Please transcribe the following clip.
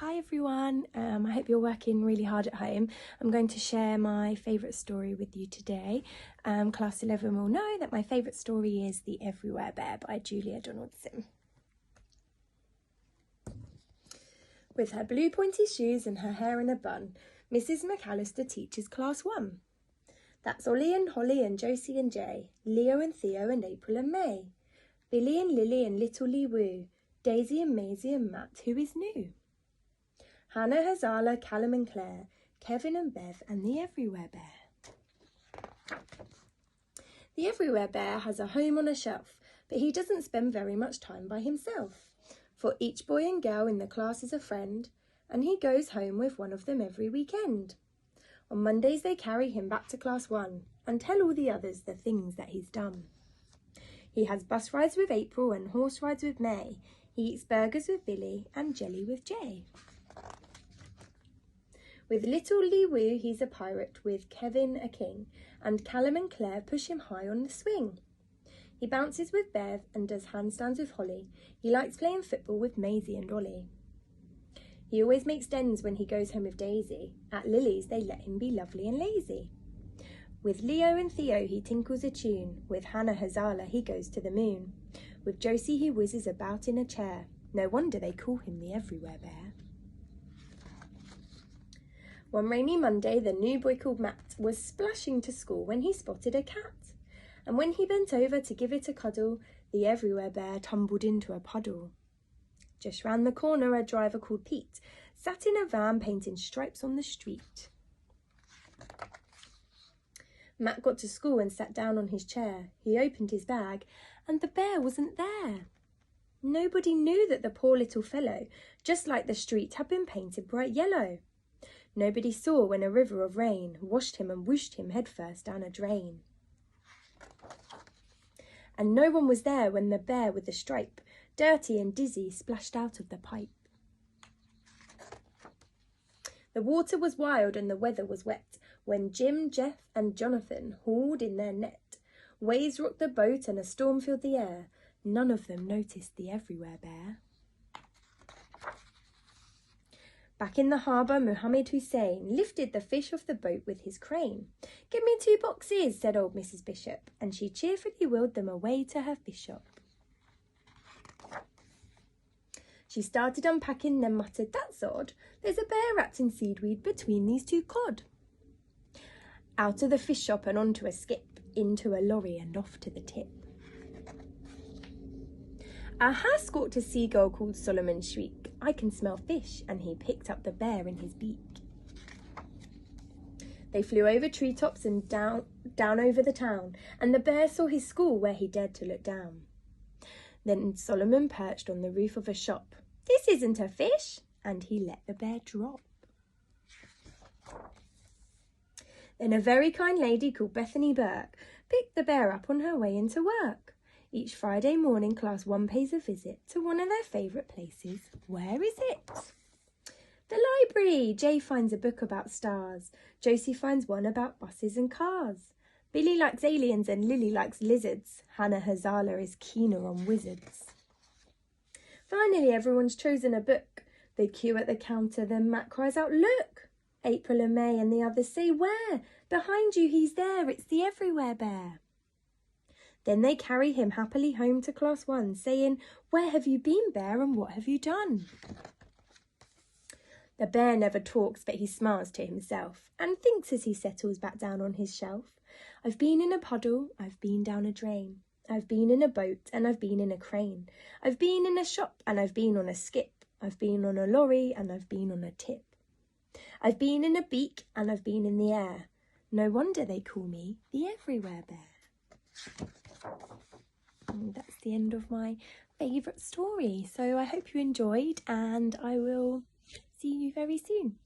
Hi everyone, I hope you're working really hard at home. I'm going to share my favourite story with you today. Class 11 will know that my favourite story is The Everywhere Bear by Julia Donaldson. With her blue pointy shoes and her hair in a bun, Mrs McAllister teaches class 1. That's Ollie and Holly and Josie and Jay, Leo and Theo and April and May, Billy and Lily and Little Lee Woo, Daisy and Maisie and Matt, who is new. Hannah, Hazala, Callum and Claire, Kevin and Bev and the Everywhere Bear. The Everywhere Bear has a home on a shelf, but he doesn't spend very much time by himself, for each boy and girl in the class is a friend, and he goes home with one of them every weekend. On Mondays they carry him back to class 1 and tell all the others the things that he's done. He has bus rides with April and horse rides with May. He eats burgers with Billy and jelly with Jay. With Little Lee Woo, he's a pirate, with Kevin a king, and Callum and Claire push him high on the swing. He bounces with Bev and does handstands with Holly. He likes playing football with Maisie and Ollie. He always makes dens when he goes home with Daisy. At Lily's, they let him be lovely and lazy. With Leo and Theo, he tinkles a tune. With Hannah Hazala, he goes to the moon. With Josie, he whizzes about in a chair. No wonder they call him the Everywhere Bear. One rainy Monday, the new boy called Matt was splashing to school when he spotted a cat. And when he bent over to give it a cuddle, the Everywhere Bear tumbled into a puddle. Just round the corner, a driver called Pete sat in a van painting stripes on the street. Matt got to school and sat down on his chair. He opened his bag, and the bear wasn't there. Nobody knew that the poor little fellow, just like the street, had been painted bright yellow. Nobody saw when a river of rain washed him and whooshed him headfirst down a drain. And no one was there when the bear with the stripe, dirty and dizzy, splashed out of the pipe. The water was wild and the weather was wet when Jim, Jeff and Jonathan hauled in their net. Waves rocked the boat and a storm filled the air. None of them noticed the Everywhere Bear. Back in the harbour, Mohammed Hussein lifted the fish off the boat with his crane. "Give me 2 boxes," said old Mrs Bishop, and she cheerfully wheeled them away to her fish shop. She started unpacking, then muttered, "That's odd. There's a bear wrapped in seaweed between these 2 cod." Out of the fish shop and onto a skip, into a lorry and off to the tip. "Aha!" squawked a seagull called Solomon Shriek. "I can smell fish," and he picked up the bear in his beak. They flew over treetops and down over the town, and the bear saw his school where he dared to look down. Then Solomon perched on the roof of a shop. "This isn't a fish," and he let the bear drop. Then a very kind lady called Bethany Burke picked the bear up on her way into work. Each Friday morning, class 1 pays a visit to one of their favourite places. Where is it? The library. Jay finds a book about stars. Josie finds one about buses and cars. Billy likes aliens and Lily likes lizards. Hannah Hazala is keener on wizards. Finally, everyone's chosen a book. They queue at the counter, then Matt cries out, "Look!" April and May and the others say, "Where?" "Behind you, he's there. It's the Everywhere Bear." Then they carry him happily home to class 1, saying, "Where have you been, Bear, and what have you done?" The bear never talks, but he smiles to himself and thinks as he settles back down on his shelf. "I've been in a puddle, I've been down a drain. I've been in a boat and I've been in a crane. I've been in a shop and I've been on a skip. I've been on a lorry and I've been on a tip. I've been in a beak and I've been in the air. No wonder they call me the Everywhere Bear." And that's the end of my favourite story. So I hope you enjoyed, and I will see you very soon.